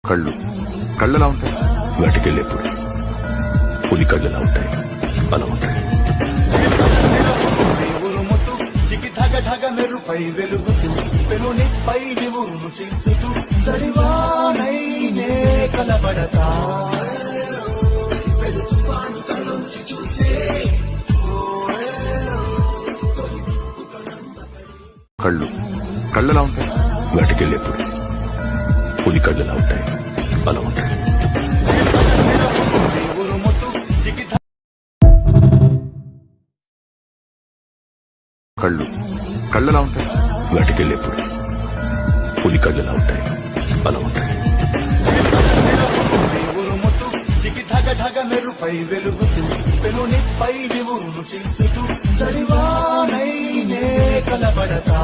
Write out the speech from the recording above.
కళ్ళు కళ్ళలా ఉంటాయి, వాటికెళ్ళేప్పుడు పులి కళ్ళలా ఉంటాయి, అలా ఉంటాయి. ఉరుముతూ చికిధగ ధగ మెరుపై వెలుగుతూ పెనునిపై నివురును చించుతూ సడివానైనే కలబడతా కళ్ళు కళ్ళలా ఉంటాయి, వాటికెళ్ళేప్పుడు పులి కళ్ళలా ఉంటాయి, అలా ఉంటాయి. ఉరుముతూ చికిధ కళ్ళు కళ్ళలా ఉంటాయి, వాటికెళ్ళేప్పుడు పులి కళ్ళలా ఉంటాయి, అలా ఉంటాయి. ఉరుముతూ చికిధగ ధగ మెరుపై వెలుగుతూ పెనునిపై నివురును చించుతూ సడివానైనే కలబడతా